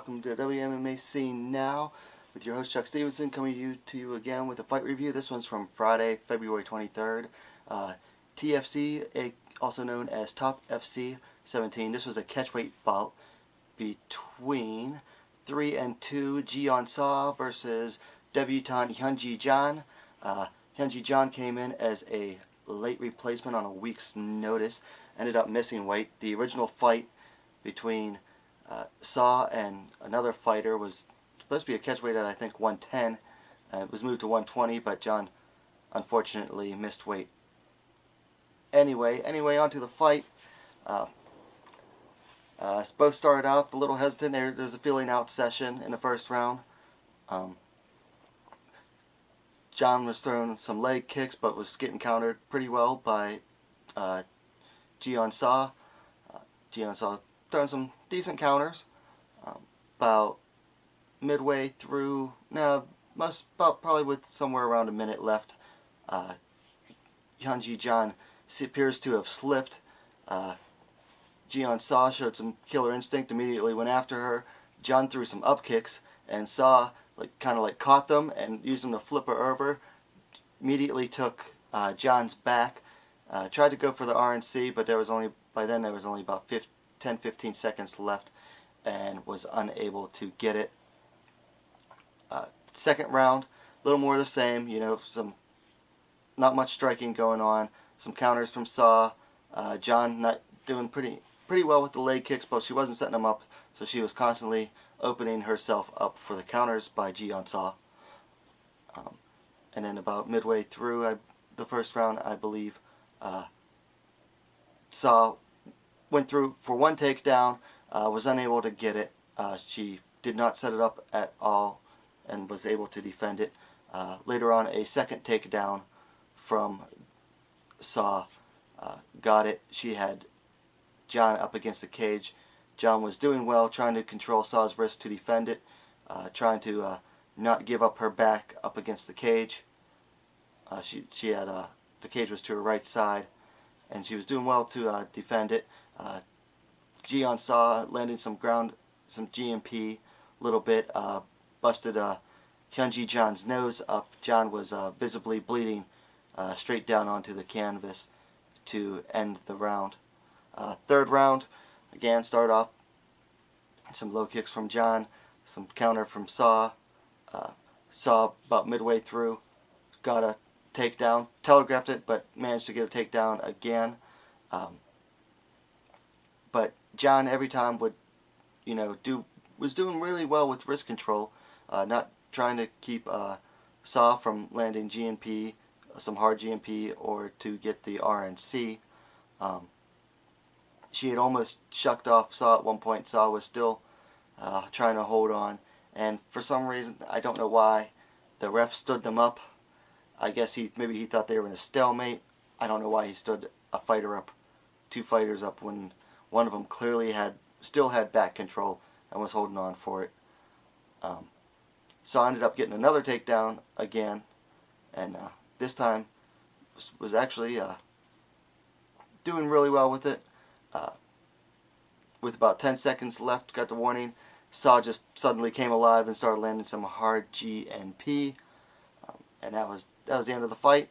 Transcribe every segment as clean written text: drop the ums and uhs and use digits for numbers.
welcome to WMMA Scene Now with your host Chuck Stevenson, coming to you again with a fight review. This one's from Friday, February 23rd. TFC, also known as Top FC 17. This was a catchweight bout between 3 and 2 Ji Yeon Seo versus debutant Hyun Ji Jang. Hyun Ji Jang came in as a late replacement on a week's notice, ended up missing weight. The original fight between Seo and another fighter was supposed to be a catchweight at I think 110. It was moved to 120, but John unfortunately missed weight. Anyway, on to the fight. Both started off a little hesitant. There's a feeling out session in the first round. John was throwing some leg kicks, but was getting countered pretty well by Ji Yeon Seo. Ji Yeon Seo throwing some decent counters. About midway through, probably with somewhere around a minute left, Hyun Ji Jang appears to have slipped. Ji Yeon Seo showed some killer instinct, immediately went after her. John threw some up kicks, and Seo kind of caught them and used them to flip her over. Immediately took John's back. Tried to go for the RNC, but by then there was only about 10-15 seconds left, and was unable to get it. Second round, a little more of the same. Not much striking going on. Some counters from Seo. John not doing pretty well with the leg kicks, but she wasn't setting them up, so she was constantly opening herself up for the counters by Ji Yeon Seo. And then about midway through the first round, I believe, Seo went through for one takedown, was unable to get it. She did not set it up at all and was able to defend it. Later on, a second takedown from Seo got it. She had John up against the cage. John was doing well, trying to control Seo's wrist to defend it, trying to not give up her back up against the cage. She had the cage was to her right side, and she was doing well to defend it. Ji Yeon Seo landing some GMP a little bit, busted Hyun Ji Jang's nose up. John was visibly bleeding straight down onto the canvas to end the round. Third round, again, started off some low kicks from John, some counter from Seo. Seo about midway through got a takedown, telegraphed it, but managed to get a takedown again. But John every time was doing really well with wrist control, not trying to keep Seo from landing GMP, some hard GMP, or to get the RNC. She had almost shucked off Seo at one point. Seo was still trying to hold on, and for some reason, I don't know why, the ref stood them up. I guess maybe he thought they were in a stalemate. I don't know why he stood two fighters up, when one of them clearly still had back control and was holding on for it. Seo ended up getting another takedown again, and this time was actually doing really well with it. With about 10 seconds left, got the warning. Seo just suddenly came alive and started landing some hard GNP, and that was the end of the fight.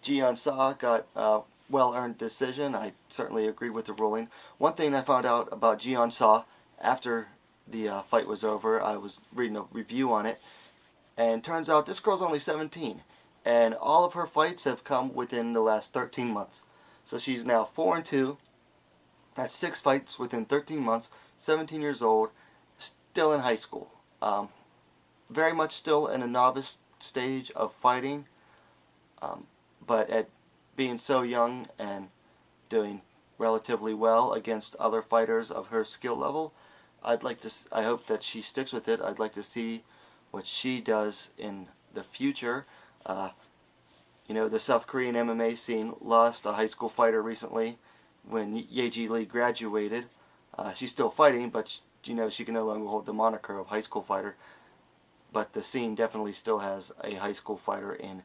Ji Yeon Seo got a well-earned decision. I certainly agreed with the ruling. One thing I found out about Ji Yeon Seo after the fight was over, I was reading a review on it, and turns out this girl's only 17, and all of her fights have come within the last 13 months. So she's now 4-2. That's 6 fights within 13 months. 17 years old, still in high school. Very much still in a novice stage of fighting, but at being so young and doing relatively well against other fighters of her skill level, I hope that she sticks with it. I'd like to see what she does in the future. The South Korean MMA scene lost a high school fighter recently when Yeji Lee graduated. She's still fighting, but she can no longer hold the moniker of high school fighter. But the scene definitely still has a high school fighter in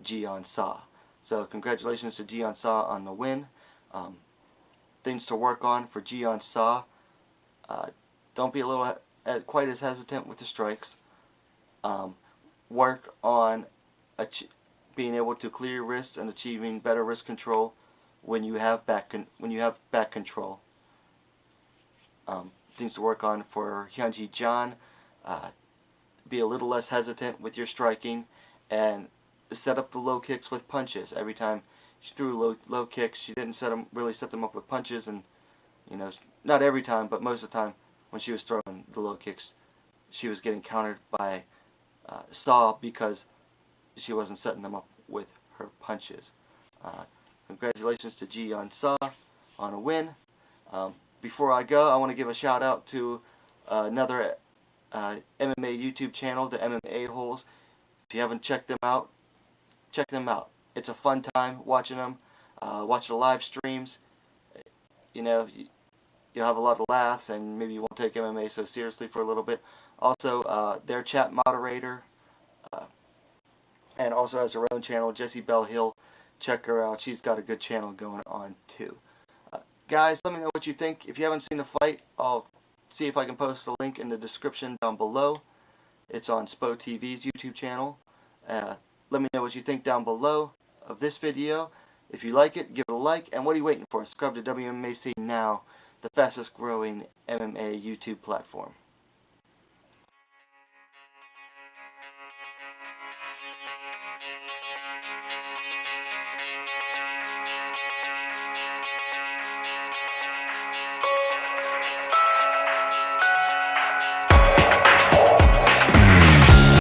Ji Yeon Seo. So congratulations to Ji Yeon Seo on the win. Things to work on for Ji Yeon Seo. don't be quite as hesitant with the strikes. Work on being able to clear your wrists and achieving better wrist control when you have back control. Things to work on for Hyun Ji Jang. Be a little less hesitant with your striking, and set up the low kicks with punches. Every time she threw low kicks, she didn't really set them up with punches, and not every time, but most of the time when she was throwing the low kicks, she was getting countered by Seo because she wasn't setting them up with her punches. Congratulations to Ji Yeon Seo on a win. Before I go, I want to give a shout out to another MMA YouTube channel, the MMA Holes. If you haven't checked them out, check them out. It's a fun time watching them. Watch the live streams. You'll have a lot of laughs, and maybe you won't take MMA so seriously for a little bit. Also, their chat moderator, and also has her own channel, Jessie Bell Hill. Check her out. She's got a good channel going on too. Guys, let me know what you think. If you haven't seen the fight, I'll see if I can post a link in the description down below. It's on Spo TV's YouTube channel. Let me know what you think down below of this video. If you like it, give it a like. And what are you waiting for? Subscribe to WMAC now, the fastest growing MMA YouTube platform.